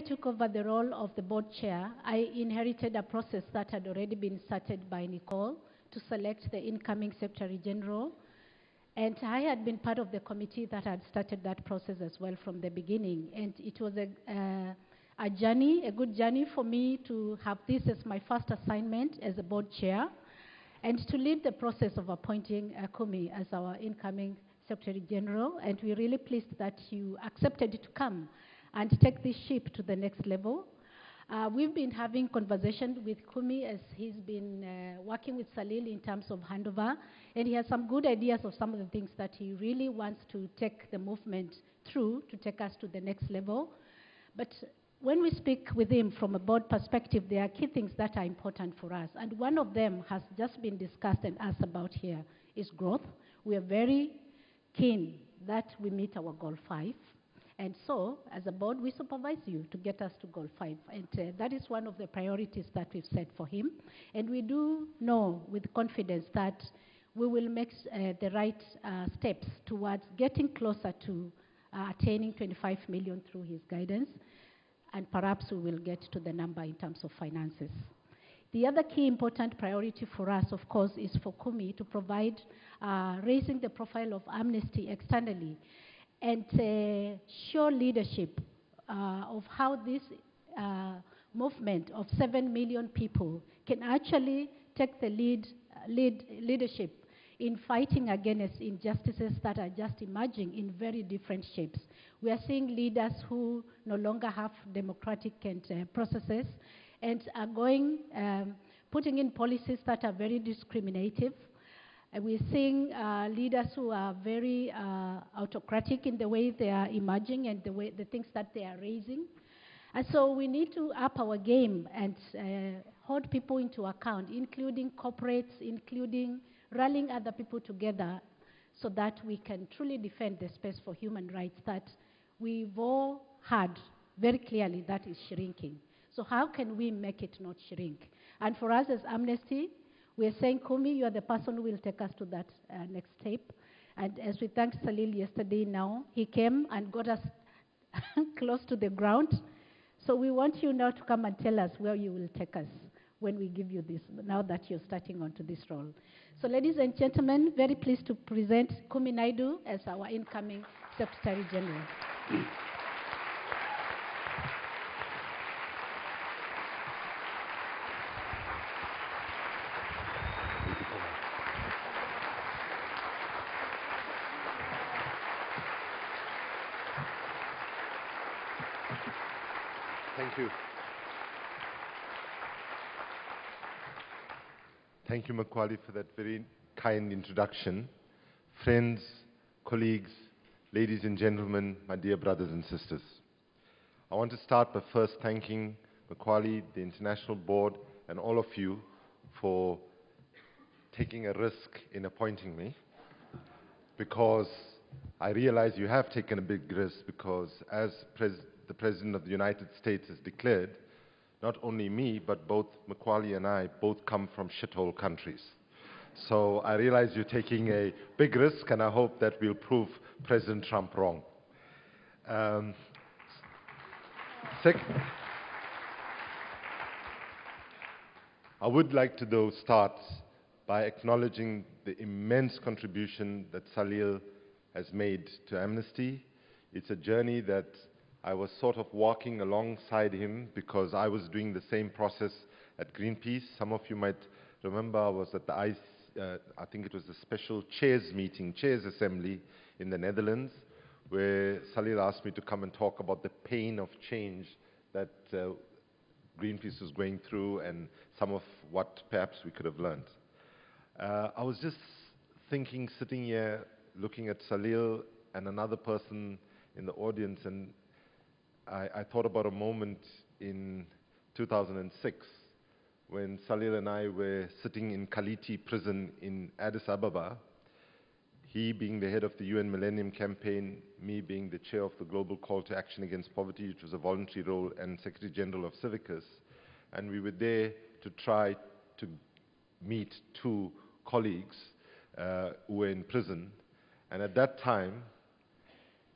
took over the role of the board chair, I inherited a process that had already been started by Nicole to select the incoming Secretary General. And I had been part of the committee that had started that process as well from the beginning. And it was a journey, a good journey for me to have this as my first assignment as a board chair and to lead the process of appointing Kumi as our incoming Secretary General. And we're really pleased that you accepted to come and take this ship to the next level. We've been having conversations with Kumi as he's been working with Salil in terms of handover, and he has some good ideas of some of the things that he really wants to take the movement through to take us to the next level. But when we speak with him from a board perspective, there are key things that are important for us, and one of them has just been discussed and asked about here is growth. We are very keen that we meet our goal 5. And so, as a board, we supervise you to get us to goal 5. And that is one of the priorities that we've set for him. And we do know with confidence that we will make the right steps towards getting closer to attaining 25 million through his guidance. And perhaps we will get to the number in terms of finances. The other key important priority for us, of course, is for Kumi to provide raising the profile of Amnesty externally and show leadership of how this movement of 7 million people can actually take the leadership in fighting against injustices that are just emerging in very different shapes. We are seeing leaders who no longer have democratic processes and are putting in policies that are very discriminative. We're seeing leaders who are very autocratic in the way they are emerging and the things that they are raising. And so we need to up our game and hold people into account, including corporates, including rallying other people together so that we can truly defend the space for human rights that we've all heard very clearly that is shrinking. So how can we make it not shrink? And for us as Amnesty, we are saying, Kumi, you are the person who will take us to that next step. And as we thanked Salil yesterday now, he came and got us close to the ground. So we want you now to come and tell us where you will take us when we give you this, now that you're starting onto this role. So ladies and gentlemen, very pleased to present Kumi Naidoo as our incoming Secretary General. Thank you. Thank you, Makwali, for that very kind introduction. Friends, colleagues, ladies and gentlemen, my dear brothers and sisters. I want to start by first thanking Makwali, the International Board, and all of you for taking a risk in appointing me, because I realize you have taken a big risk, because as the President of the United States has declared, not only me, but both Makwali and I both come from shithole countries. So I realize you're taking a big risk, and I hope that we'll prove President Trump wrong. I would like to, though, start by acknowledging the immense contribution that Salil has made to Amnesty. It's a journey that I was sort of walking alongside him because I was doing the same process at Greenpeace. Some of you might remember I was at the I think it was the special chairs meeting, chairs assembly in the Netherlands, where Salil asked me to come and talk about the pain of change that Greenpeace was going through and some of what perhaps we could have learned. I was just thinking, sitting here, looking at Salil and another person in the audience, and I thought about a moment in 2006 when Salil and I were sitting in Kaliti prison in Addis Ababa, he being the head of the UN Millennium Campaign, me being the chair of the Global Call to Action Against Poverty, which was a voluntary role, and Secretary General of Civicus. And we were there to try to meet two colleagues who were in prison. And at that time,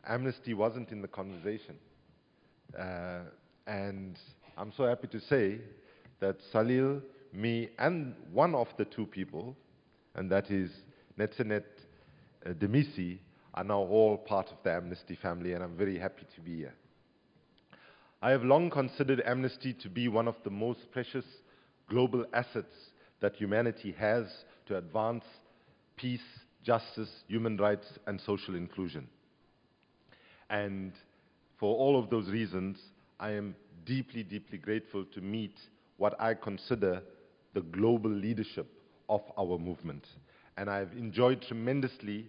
Amnesty wasn't in the conversation. And I'm so happy to say that Salil, me, and one of the two people, and that is Netsenet Demisi, are now all part of the Amnesty family, and I'm very happy to be here. I have long considered Amnesty to be one of the most precious global assets that humanity has to advance peace, justice, human rights, and social inclusion. And for all of those reasons, I am deeply, deeply grateful to meet what I consider the global leadership of our movement. And I've enjoyed tremendously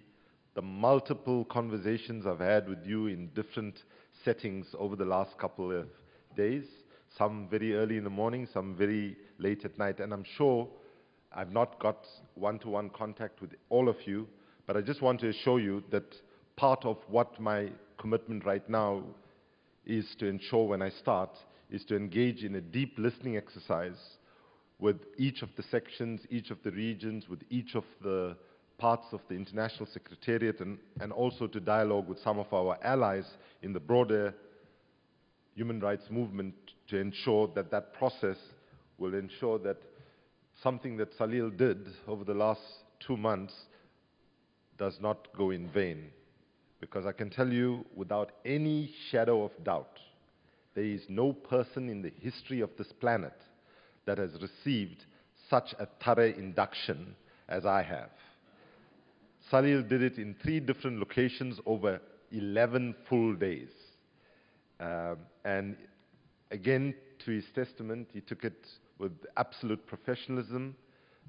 the multiple conversations I've had with you in different settings over the last couple of days, some very early in the morning, some very late at night. And I'm sure I've not got one-to-one contact with all of you, but I just want to assure you that part of what my commitment right now is to ensure when I start is to engage in a deep listening exercise with each of the sections, each of the regions, with each of the parts of the International Secretariat, and also to dialogue with some of our allies in the broader human rights movement to ensure that that process will ensure that something that Salil did over the last 2 months does not go in vain. Because I can tell you without any shadow of doubt, there is no person in the history of this planet that has received such a thorough induction as I have. Salil did it in 3 different locations over 11 full days. And again, to his testament, he took it with absolute professionalism,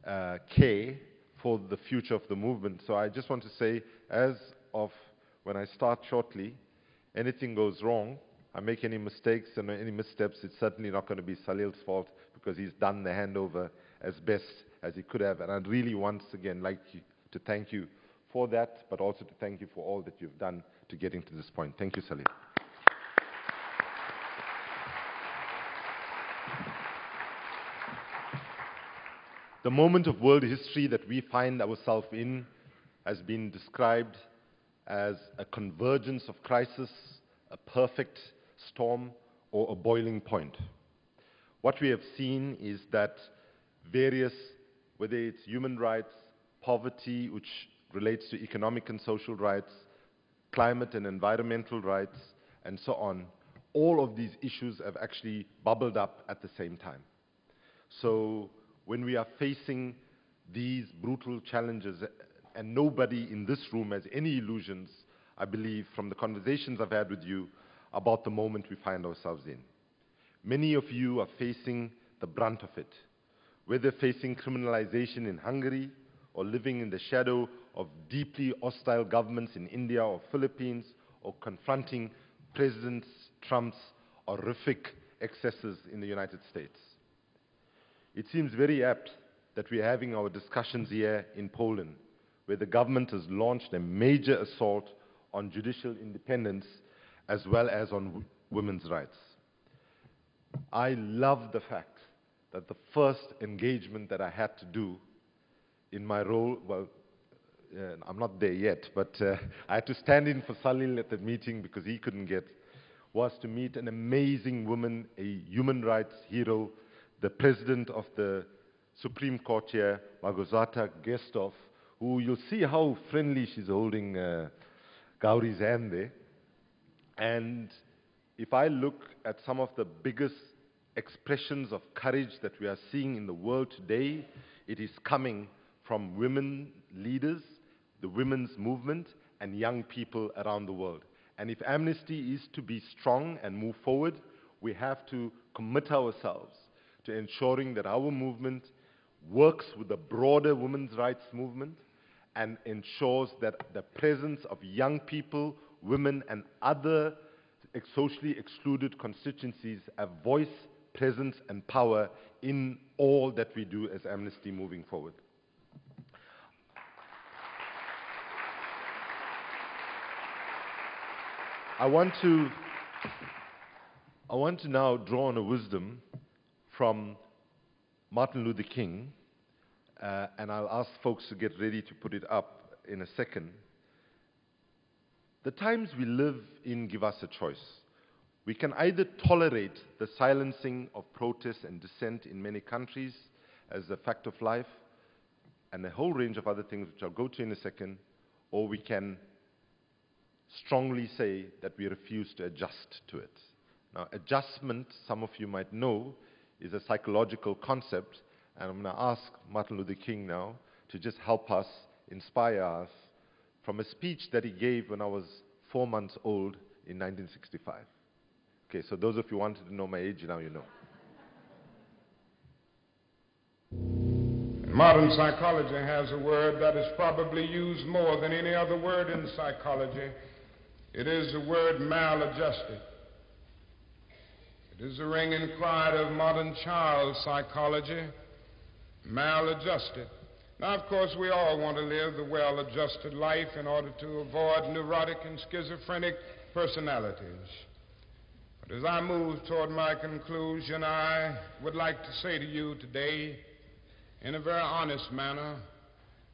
care for the future of the movement. So I just want to say, as of when I start shortly, anything goes wrong, I make any mistakes and any missteps, it's certainly not going to be Salil's fault because he's done the handover as best as he could have. And I'd really once again like to thank you for that, but also to thank you for all that you've done to getting to this point. Thank you, Salil. The moment of world history that we find ourselves in has been described as a convergence of crisis, a perfect storm, or a boiling point. What we have seen is that various, whether it's human rights, poverty, which relates to economic and social rights, climate and environmental rights, and so on, all of these issues have actually bubbled up at the same time. So when we are facing these brutal challenges, and nobody in this room has any illusions, I believe, from the conversations I've had with you about the moment we find ourselves in. Many of you are facing the brunt of it, whether facing criminalization in Hungary or living in the shadow of deeply hostile governments in India or Philippines, or confronting President Trump's horrific excesses in the United States. It seems very apt that we're having our discussions here in Poland, where the government has launched a major assault on judicial independence as well as on women's rights. I love the fact that the first engagement that I had to do in my role, well, I'm not there yet, but I had to stand in for Salil at the meeting because he couldn't get, was to meet an amazing woman, a human rights hero, the president of the Supreme Court here, Małgorzata Gestow, who you'll see how friendly she's holding Gauri's hand there. And if I look at some of the biggest expressions of courage that we are seeing in the world today, it is coming from women leaders, the women's movement, and young people around the world. And if Amnesty is to be strong and move forward, we have to commit ourselves to ensuring that our movement works with the broader women's rights movement and ensures that the presence of young people, women, and other socially excluded constituencies have voice, presence, and power in all that we do as Amnesty moving forward. I want to now draw on a wisdom from Martin Luther King, and I'll ask folks to get ready to put it up in a second. The times we live in give us a choice. We can either tolerate the silencing of protest and dissent in many countries as a fact of life, and a whole range of other things which I'll go to in a second, or we can strongly say that we refuse to adjust to it. Now, adjustment, some of you might know, is a psychological concept, and I'm going to ask Martin Luther King now to just help us, inspire us, from a speech that he gave when I was 4 months old in 1965. Okay, so those of you who wanted to know my age, now you know. Modern psychology has a word that is probably used more than any other word in psychology. It is the word maladjusted. It is the ringing cry of modern child psychology, maladjusted. Now, of course, we all want to live the well-adjusted life in order to avoid neurotic and schizophrenic personalities. But as I move toward my conclusion, I would like to say to you today, in a very honest manner,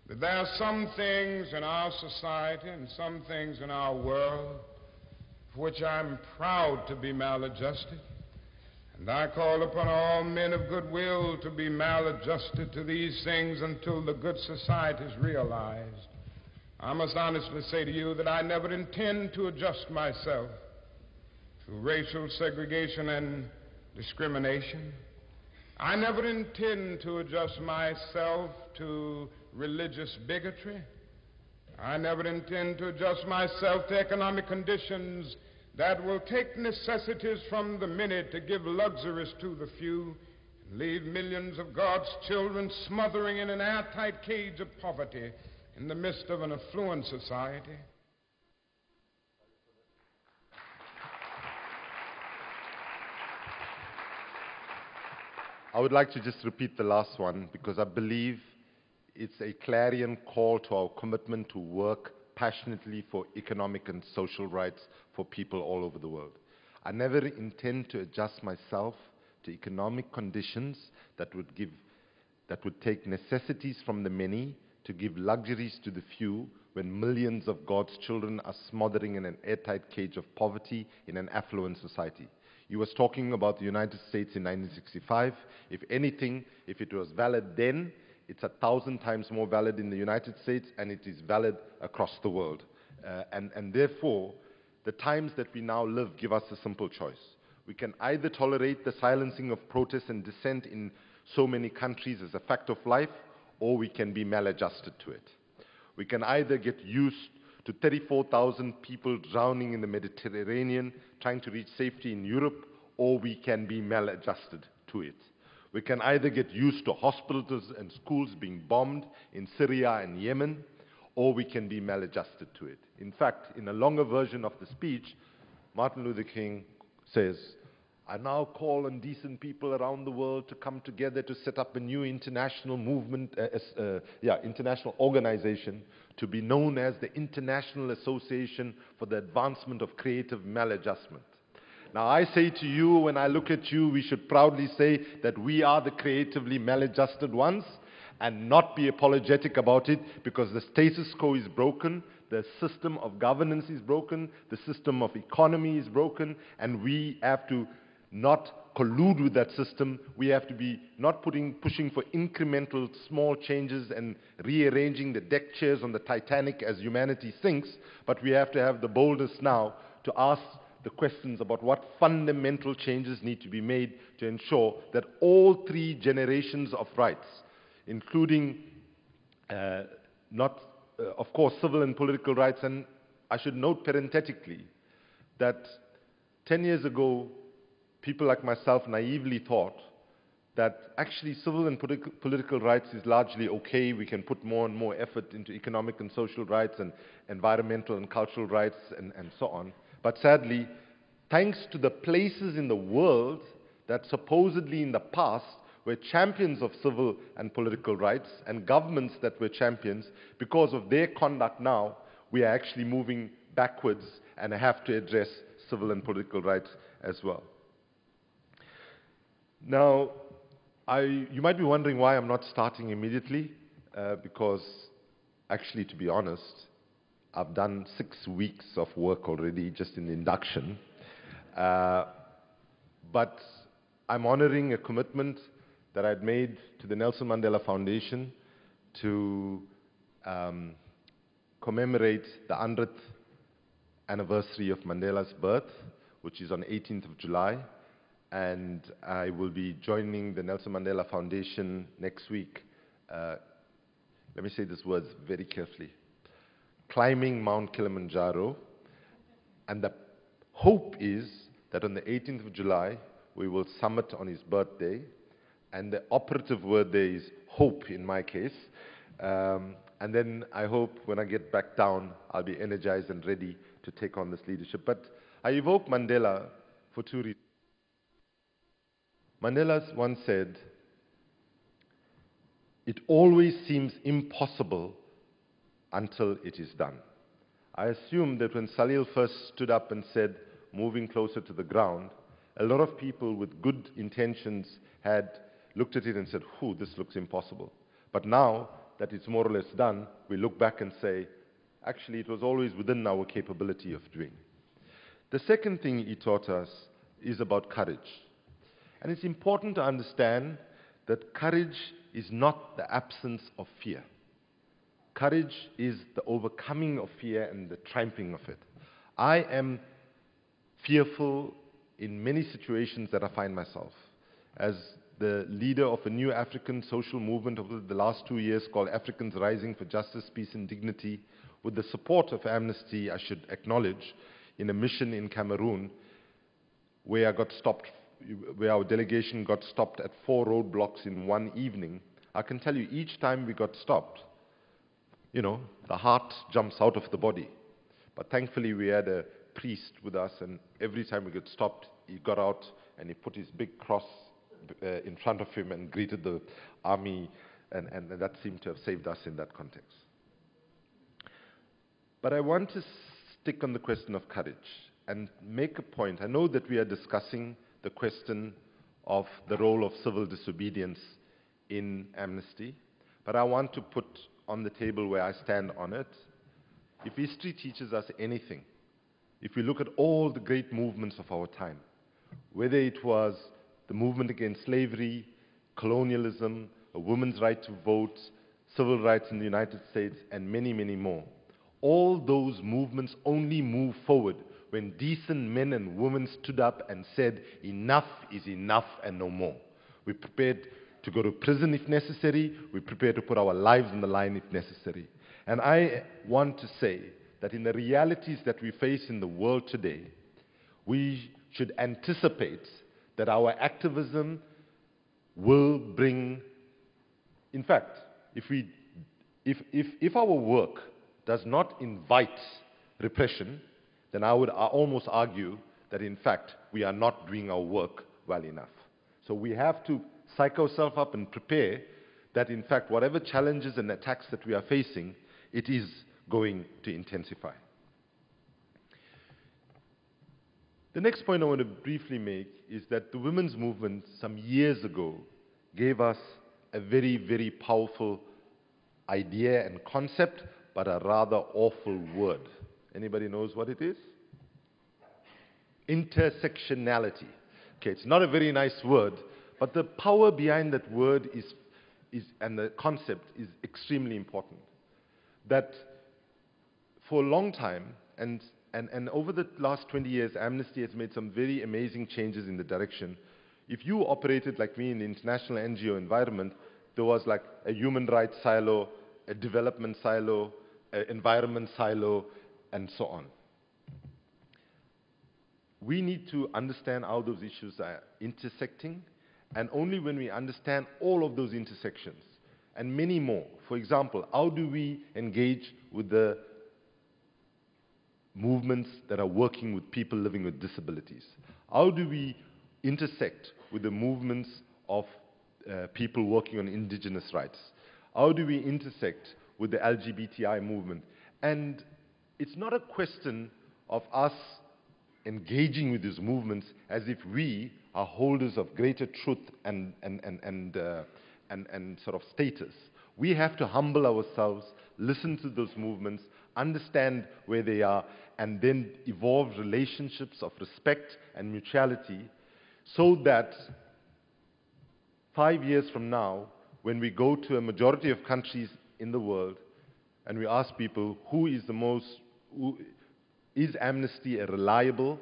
that there are some things in our society and some things in our world for which I'm proud to be maladjusted. And I call upon all men of goodwill to be maladjusted to these things until the good society is realized. I must honestly say to you that I never intend to adjust myself to racial segregation and discrimination. I never intend to adjust myself to religious bigotry. I never intend to adjust myself to economic conditions that will take necessities from the many to give luxuries to the few and leave millions of God's children smothering in an airtight cage of poverty in the midst of an affluent society. I would like to just repeat the last one because I believe it's a clarion call to our commitment to work passionately for economic and social rights for people all over the world. I never intend to adjust myself to economic conditions that would take necessities from the many to give luxuries to the few when millions of God's children are smothering in an airtight cage of poverty in an affluent society. You was talking about the United States in 1965. If anything, if it was valid then, it's 1,000 times more valid in the United States, and it is valid across the world. And therefore, the times that we now live give us a simple choice. We can either tolerate the silencing of protest and dissent in so many countries as a fact of life, or we can be maladjusted to it. We can either get used to 34,000 people drowning in the Mediterranean, trying to reach safety in Europe, or we can be maladjusted to it. We can either get used to hospitals and schools being bombed in Syria and Yemen, or we can be maladjusted to it. In fact, in a longer version of the speech, Martin Luther King says, I now call on decent people around the world to come together to set up a new international movement, international organization to be known as the International Association for the Advancement of Creative Maladjustment. Now, I say to you, when I look at you, we should proudly say that we are the creatively maladjusted ones and not be apologetic about it, because the status quo is broken, the system of governance is broken, the system of economy is broken, and we have to not collude with that system. We have to be not pushing for incremental small changes and rearranging the deck chairs on the Titanic as humanity sinks, but we have to have the boldness now to ask the questions about what fundamental changes need to be made to ensure that all three generations of rights, including of course, civil and political rights, and I should note parenthetically that 10 years ago, people like myself naively thought that actually civil and political rights is largely okay. We can put more and more effort into economic and social rights and environmental and cultural rights and so on. But sadly, thanks to the places in the world that supposedly in the past were champions of civil and political rights, and governments that were champions, because of their conduct now, we are actually moving backwards and have to address civil and political rights as well. Now, you might be wondering why I'm not starting immediately, because actually, to be honest, I've done 6 weeks of work already just in the induction. But I'm honoring a commitment that I'd made to the Nelson Mandela Foundation to commemorate the 100th anniversary of Mandela's birth, which is on 18th of July. And I will be joining the Nelson Mandela Foundation next week. Let me say these words very carefully. Climbing Mount Kilimanjaro. And the hope is that on the 18th of July, we will summit on his birthday. And the operative word there is hope in my case. And then I hope when I get back down, I'll be energized and ready to take on this leadership. But I evoke Mandela for two reasons. Mandela once said, "It always seems impossible until it is done." I assume that when Salil first stood up and said, moving closer to the ground, a lot of people with good intentions had looked at it and said, this looks impossible. But now that it's more or less done, we look back and say, actually, it was always within our capability of doing. The second thing he taught us is about courage. And it's important to understand that courage is not the absence of fear. Courage is the overcoming of fear and the triumphing of it. I am fearful in many situations that I find myself. As the leader of a new African social movement over the last 2 years called Africans Rising for Justice, Peace and Dignity, with the support of Amnesty, I should acknowledge, in a mission in Cameroon, where our delegation got stopped at 4 roadblocks in one evening. I can tell you, each time we got stopped, the heart jumps out of the body. But thankfully, we had a priest with us, and every time we got stopped, he got out and he put his big cross in front of him and greeted the army, and that seemed to have saved us in that context. But I want to stick on the question of courage and make a point. I know that we are discussing the question of the role of civil disobedience in Amnesty, but I want to put on the table where I stand on it. If history teaches us anything, if we look at all the great movements of our time, whether it was the movement against slavery, colonialism, a woman's right to vote, civil rights in the United States, and many, many more, all those movements only move forward when decent men and women stood up and said, enough is enough and no more. We're prepared to go to prison if necessary. We're prepared to put our lives on the line if necessary. And I want to say that in the realities that we face in the world today, we should anticipate that our activism will bring, in fact, if our work does not invite repression, then I would almost argue that in fact we are not doing our work well enough. So we have to psych ourselves up and prepare that in fact whatever challenges and attacks that we are facing, it is going to intensify. The next point I want to briefly make is that the women's movement some years ago gave us a very, very powerful idea and concept, but a rather awful word. Anybody knows what it is? Intersectionality. Okay, it's not a very nice word, but the power behind that word and the concept is extremely important. That for a long time, and over the last 20 years, Amnesty has made some very amazing changes in the direction. If you operated like me in the international NGO environment, there was like a human rights silo, a development silo, an environment silo, and so on. We need to understand how those issues are intersecting, and only when we understand all of those intersections, and many more. For example, how do we engage with the movements that are working with people living with disabilities? How do we intersect with the movements of people working on indigenous rights? How do we intersect with the LGBTI movement? And it's not a question of us engaging with these movements as if we are holders of greater truth and sort of status. We have to humble ourselves, listen to those movements, understand where they are, and then evolve relationships of respect and mutuality, so that 5 years from now, when we go to a majority of countries in the world and we ask people is Amnesty a reliable,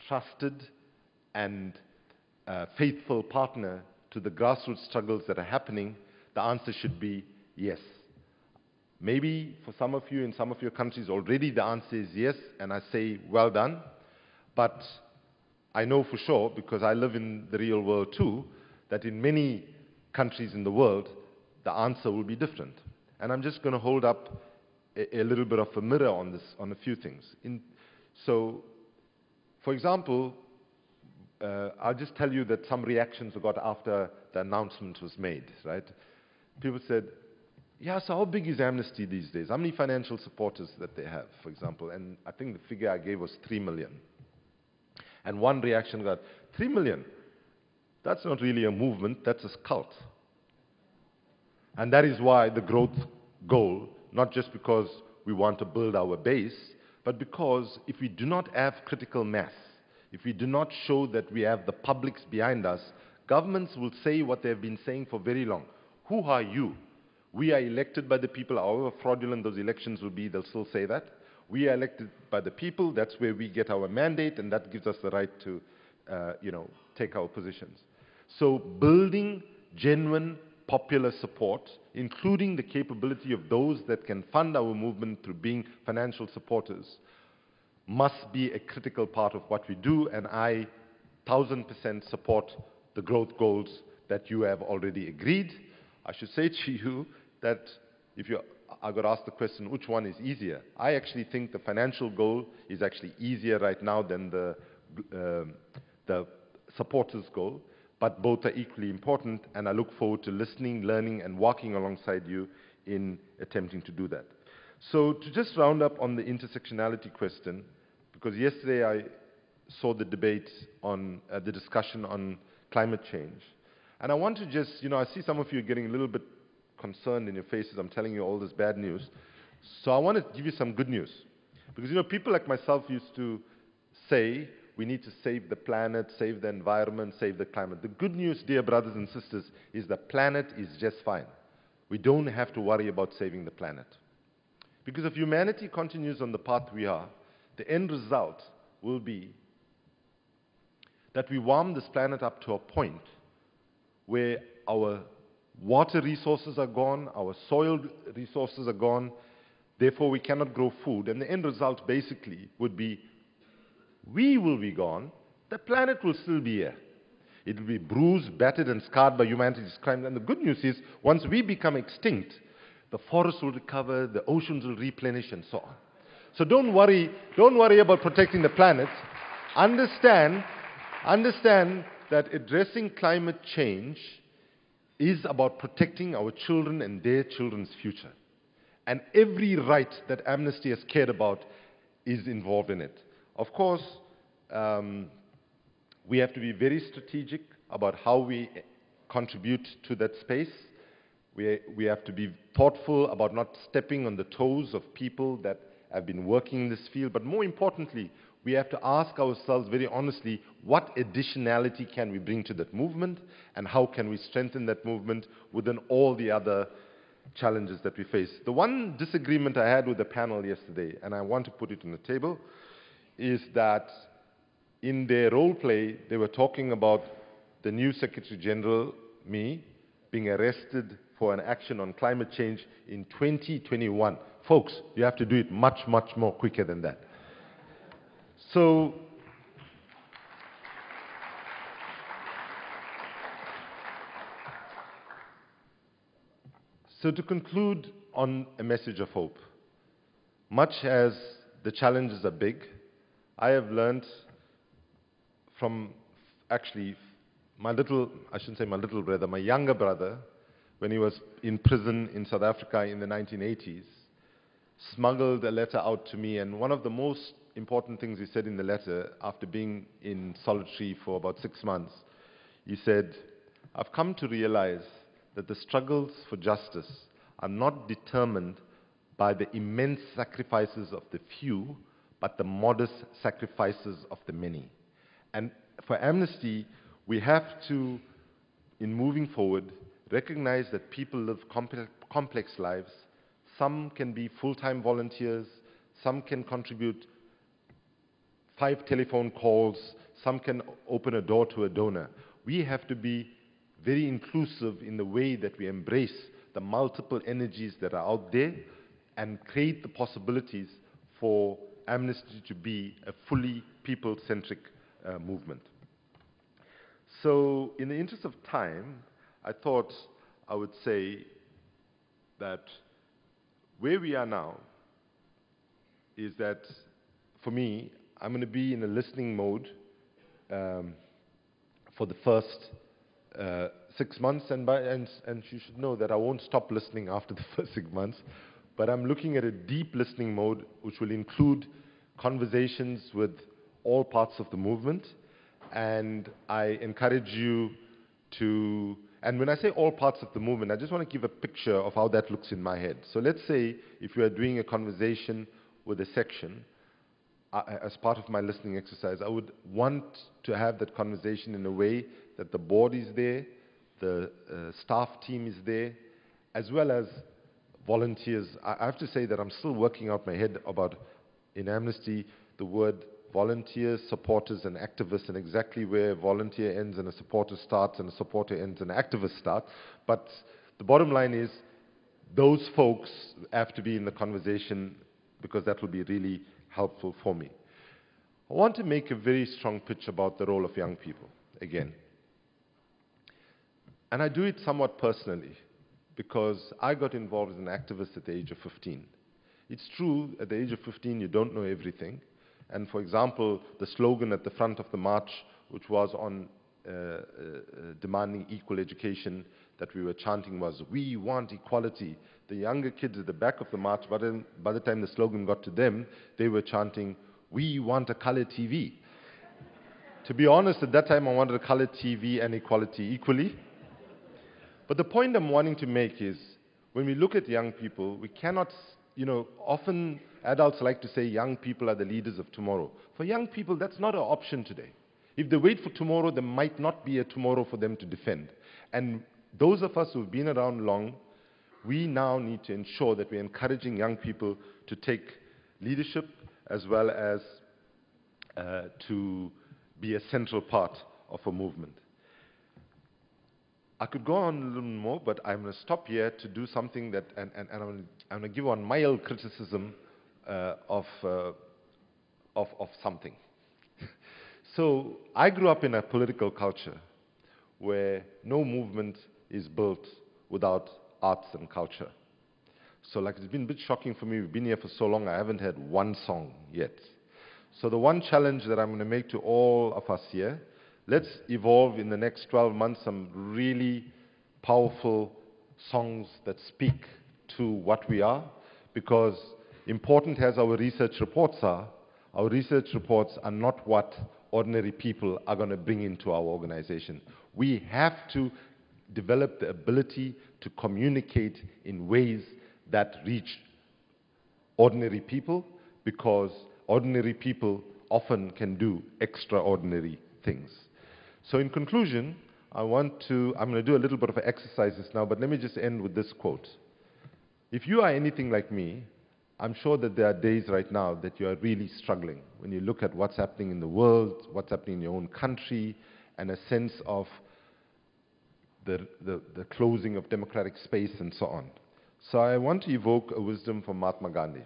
trusted, and faithful partner to the grassroots struggles that are happening, the answer should be yes. Maybe for some of you in some of your countries already the answer is yes, and I say well done. But I know for sure, because I live in the real world too, that in many countries in the world, the answer will be different. And I'm just going to hold up a little bit of a mirror on this, on a few things. So, for example, I'll just tell you that some reactions we got after the announcement was made, right? People said, yeah, so how big is Amnesty these days? How many financial supporters that they have, for example? And I think the figure I gave was 3 million. And one reaction got, 3 million? That's not really a movement, that's a cult. And that is why the growth goal, not just because we want to build our base, but because if we do not have critical mass, if we do not show that we have the publics behind us, governments will say what they've been saying for very long. Who are you? We are elected by the people, however fraudulent those elections will be, they'll still say that. We are elected by the people, that's where we get our mandate, and that gives us the right to, take our positions. So building genuine popular support, including the capability of those that can fund our movement through being financial supporters, must be a critical part of what we do, and I 1000% support the growth goals that you have already agreed. I should say to you that I got asked the question, which one is easier? I actually think the financial goal is actually easier right now than the supporters goal, but both are equally important, and I look forward to listening, learning, and walking alongside you in attempting to do that. So to just round up on the intersectionality question, because yesterday I saw the debate on the discussion on climate change, and I want to just, I see some of you getting a little bit concerned in your faces. I'm telling you all this bad news. So I want to give you some good news. Because, people like myself used to say, we need to save the planet, save the environment, save the climate. The good news, dear brothers and sisters, is the planet is just fine. We don't have to worry about saving the planet. Because if humanity continues on the path we are, the end result will be that we warm this planet up to a point where our water resources are gone, our soil resources are gone, therefore we cannot grow food. And the end result basically would be, we will be gone, the planet will still be here. It will be bruised, battered, and scarred by humanity's crimes. And the good news is, once we become extinct, the forests will recover, the oceans will replenish, and so on. So don't worry about protecting the planet. Understand that addressing climate change is about protecting our children and their children's future. And every right that Amnesty has cared about is involved in it. Of course, we have to be very strategic about how we contribute to that space. We have to be thoughtful about not stepping on the toes of people that have been working in this field. But more importantly, we have to ask ourselves very honestly, what additionality can we bring to that movement, and how can we strengthen that movement within all the other challenges that we face. The one disagreement I had with the panel yesterday, and I want to put it on the table, is that in their role play, they were talking about the new Secretary General, me, being arrested for an action on climate change in 2021. Folks, you have to do it much, much more quicker than that. So to conclude on a message of hope, much as the challenges are big, I have learned from actually my younger brother, when he was in prison in South Africa in the 1980s, smuggled a letter out to me, and one of the most important things he said in the letter, after being in solitary for about 6 months, he said, I've come to realize that the struggles for justice are not determined by the immense sacrifices of the few, but the modest sacrifices of the many. And for Amnesty, we have to, in moving forward, recognize that people live complex lives. Some can be full-time volunteers, some can contribute 5 telephone calls, some can open a door to a donor. We have to be very inclusive in the way that we embrace the multiple energies that are out there and create the possibilities for Amnesty to be a fully people-centric movement. So in the interest of time, I thought I would say that where we are now is that, for me, I'm going to be in a listening mode for the first 6 months, and you should know that I won't stop listening after the first 6 months, but I'm looking at a deep listening mode which will include conversations with all parts of the movement, and I encourage you to, and when I say all parts of the movement, I just want to give a picture of how that looks in my head. So let's say if you are doing a conversation with a section, as part of my listening exercise, I would want to have that conversation in a way that the board is there, the staff team is there, as well as volunteers. I have to say that I'm still working out my head about, in Amnesty, the word volunteers, supporters, and activists, and exactly where a volunteer ends and a supporter starts and a supporter ends and an activist starts. But the bottom line is those folks have to be in the conversation because that will be really helpful for me. I want to make a very strong pitch about the role of young people, again. And I do it somewhat personally because I got involved as an activist at the age of 15. It's true, at the age of 15, you don't know everything. And for example, the slogan at the front of the march, which was on demanding equal education, that we were chanting was, "We want equality." The younger kids at the back of the march, by the time the slogan got to them, they were chanting, "We want a color TV." To be honest, at that time I wanted a color TV and equality equally. But the point I'm wanting to make is, when we look at young people, we cannot, often adults like to say young people are the leaders of tomorrow. For young people, that's not an option today. If they wait for tomorrow, there might not be a tomorrow for them to defend. And those of us who've been around long, we now need to ensure that we're encouraging young people to take leadership as well as to be a central part of a movement. I could go on a little more, but I'm going to stop here to do something that, and I'm going to give one mild criticism of something. So I grew up in a political culture where no movement is built without arts and culture. So it's been a bit shocking for me. We've been here for so long, I haven't had one song yet. So the one challenge that I'm going to make to all of us here, let's evolve in the next 12 months some really powerful songs that speak to what we are, because important as our research reports are, our research reports are not what ordinary people are going to bring into our organization. We have to develop the ability to communicate in ways that reach ordinary people, because ordinary people often can do extraordinary things. So in conclusion, I'm going to do a little bit of exercises now, but let me just end with this quote. If you are anything like me, I'm sure that there are days right now that you are really struggling when you look at what's happening in the world, what's happening in your own country, and a sense of the closing of democratic space and so on. So I want to evoke a wisdom from Mahatma Gandhi.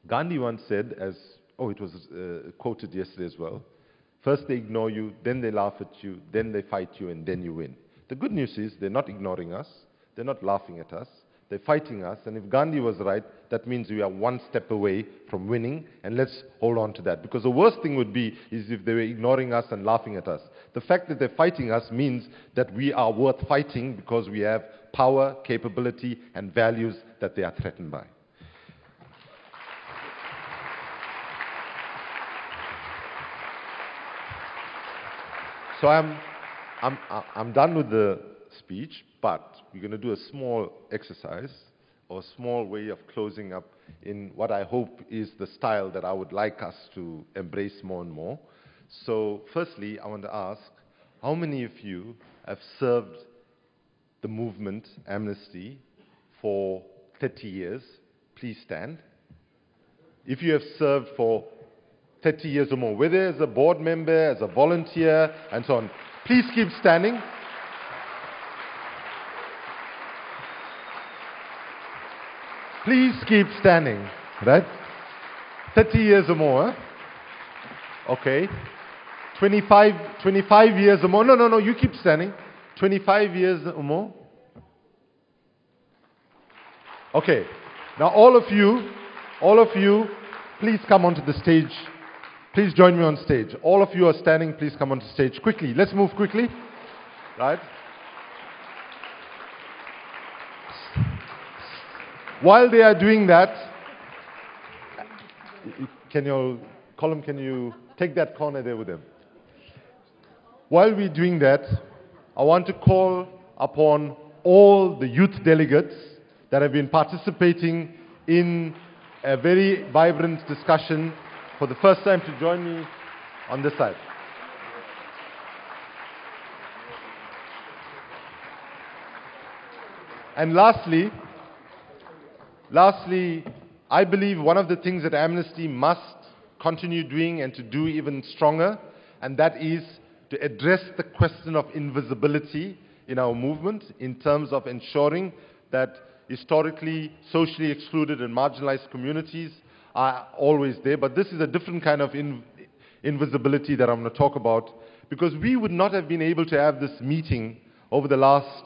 Gandhi once said, it was quoted yesterday as well, first they ignore you, then they laugh at you, then they fight you, and then you win. The good news is they're not ignoring us, they're not laughing at us, they're fighting us, and if Gandhi was right, that means we are one step away from winning, and let's hold on to that. Because the worst thing would be is if they were ignoring us and laughing at us. The fact that they're fighting us means that we are worth fighting because we have power, capability, and values that they are threatened by. So I'm done with the speech, but we're going to do a small exercise. or a small way of closing up in what I hope is the style that I would like us to embrace more and more. So firstly, I want to ask, how many of you have served the movement, Amnesty, for 30 years? Please stand. If you have served for 30 years or more, whether as a board member, as a volunteer, and so on, please keep standing. Please keep standing, right? 30 years or more, huh? Okay. 25 years or more. No, you keep standing. 25 years or more. Okay. Now all of you, please come onto the stage. Please join me on stage. All of you are standing, please come onto stage quickly. Let's move quickly. Right? While they are doing that, can you take that corner there with them? While we're doing that, I want to call upon all the youth delegates that have been participating in a very vibrant discussion for the first time to join me on this side. And lastly, I believe one of the things that Amnesty must continue doing and to do even stronger, and that is to address the question of invisibility in our movement in terms of ensuring that historically, socially excluded and marginalized communities are always there. But this is a different kind of invisibility that I'm going to talk about, because we would not have been able to have this meeting over the last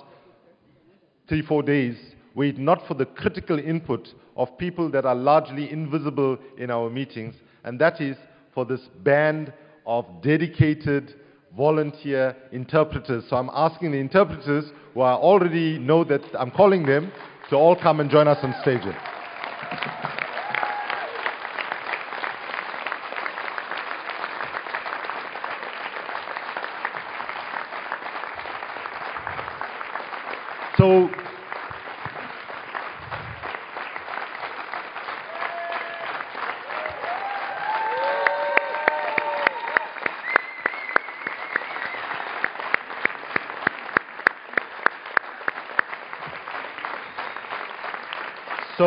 3-4 days were it not for the critical input of people that are largely invisible in our meetings, and that is for this band of dedicated volunteer interpreters. So I'm asking the interpreters, who I already know that I'm calling them, to all come and join us on stage.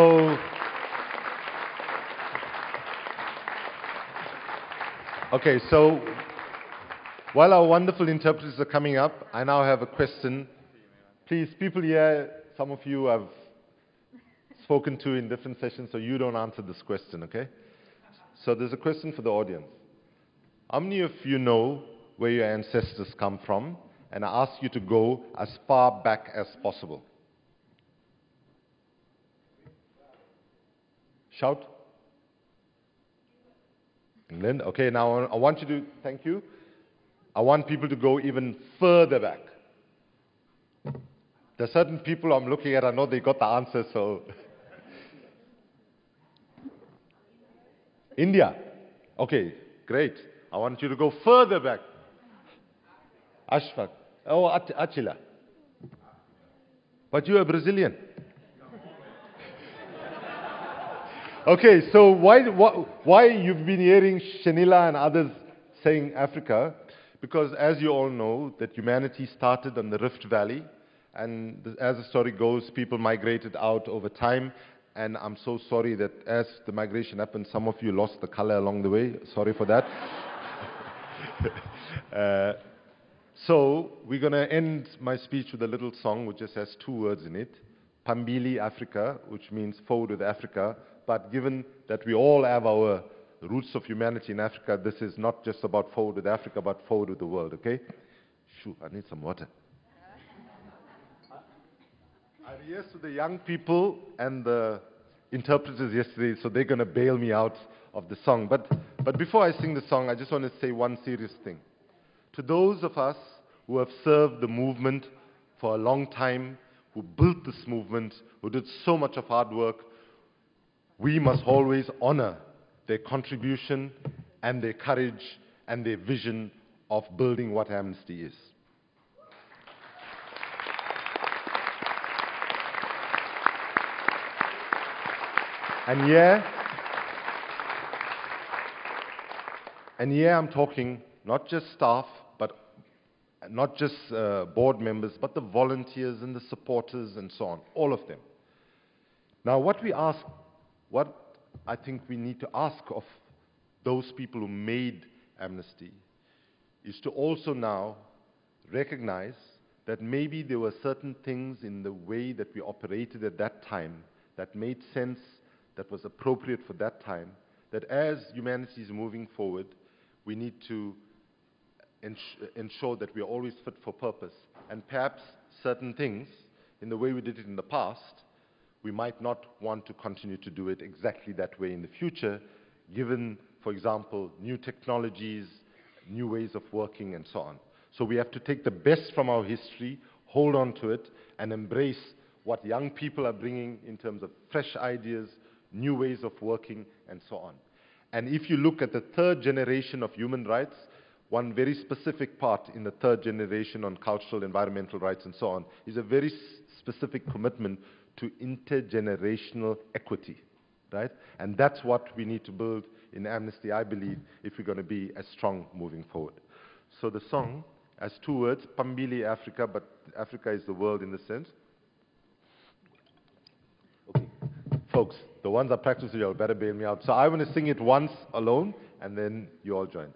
So, okay, so while our wonderful interpreters are coming up, I now have a question. Please, people here, some of you I've spoken to in different sessions, so you don't answer this question, okay? So there's a question for the audience. How many of you know where your ancestors come from? And I ask you to go as far back as possible. Shout. England. Okay, now I want you to, thank you. I want people to go even further back. There are certain people I'm looking at, I know they got the answer, so. India. Okay, great. I want you to go further back. Ashfaq. Oh, Achila. But you are Brazilian. Okay, so why you've been hearing Shanila and others saying Africa? Because as you all know, that humanity started on the Rift Valley, and as the story goes, people migrated out over time, and I'm so sorry that as the migration happened, some of you lost the color along the way. Sorry for that. So we're going to end my speech with a little song which just has 2 words in it. Pambili Africa, which means forward with Africa. But given that we all have our roots of humanity in Africa, this is not just about forward with Africa, but forward with the world, okay? Shoo, I need some water. I rehearsed with the young people and the interpreters yesterday, so they're going to bail me out of the song. But before I sing the song, I just want to say one serious thing. To those of us who have served the movement for a long time, who built this movement, who did so much of hard work, we must always honor their contribution and their courage and their vision of building what Amnesty is. And here I'm talking not just staff, but not just board members, but the volunteers and the supporters and so on, all of them. Now, what I think we need to ask of those people who made Amnesty is to also now recognize that maybe there were certain things in the way that we operated at that time that made sense, that was appropriate for that time, that as humanity is moving forward, we need to ensure that we are always fit for purpose. And perhaps certain things, in the way we did it in the past, we might not want to continue to do it exactly that way in the future, given, for example, new technologies, new ways of working, and so on. So we have to take the best from our history, hold on to it, and embrace what young people are bringing in terms of fresh ideas, new ways of working, and so on. And if you look at the third generation of human rights, one very specific part in the third generation on cultural, environmental rights, and so on, is a very specific commitment to intergenerational equity, right? And that's what we need to build in Amnesty, I believe, if we're going to be as strong moving forward. So the song has two words, Pambili Africa, but Africa is the world in the sense. Okay, folks, the ones that practice with you better bail me out. So I want to sing it once alone, and then you all join.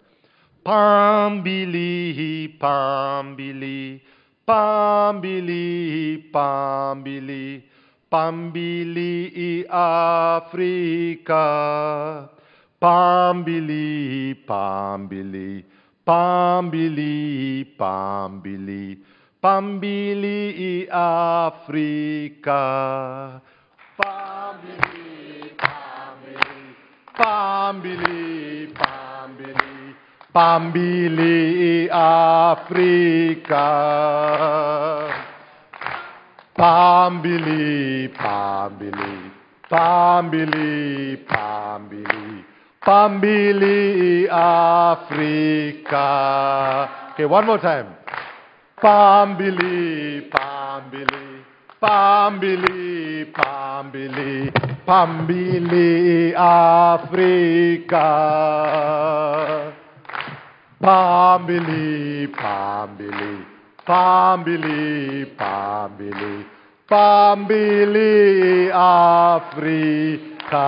Pambili, Pambili, Pambili, Pambili, Pambili Africa. Pambili, Pambili, Pambili, Pambili, Pambili Africa. Pambili, Pambili, Pambili, Pambili, Pambili Africa. Pambili, Pambili, Pambili, Pambili, Pambili Africa. Okay, one more time. Pambili, Pambili, Pambili, Pambili, Pambili Africa. Pambili, Pambili, Pambili, Pambili, Pambili Africa.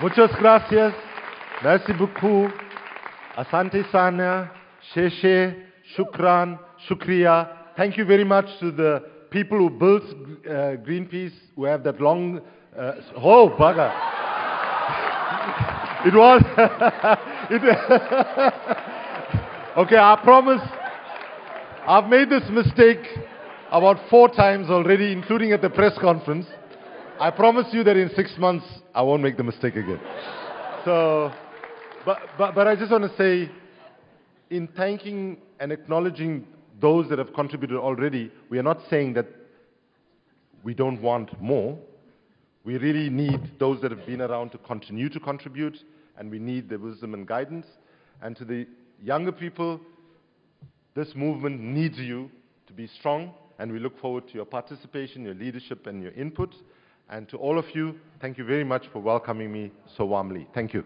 Muchas gracias. Merci beaucoup. Asante sana. Sheshe. Shukran. Shukriya. Thank you very much to the people who built Greenpeace, who have that long... oh, bugger. It was... okay, I promise. I've made this mistake about 4 times already, including at the press conference. I promise you that in 6 months, I won't make the mistake again. So, but I just want to say, in thanking and acknowledging those that have contributed already, we are not saying that we don't want more. We really need those that have been around to continue to contribute, and we need their wisdom and guidance. And to the younger people, this movement needs you to be strong, and we look forward to your participation, your leadership, and your input. And to all of you, thank you very much for welcoming me so warmly. Thank you.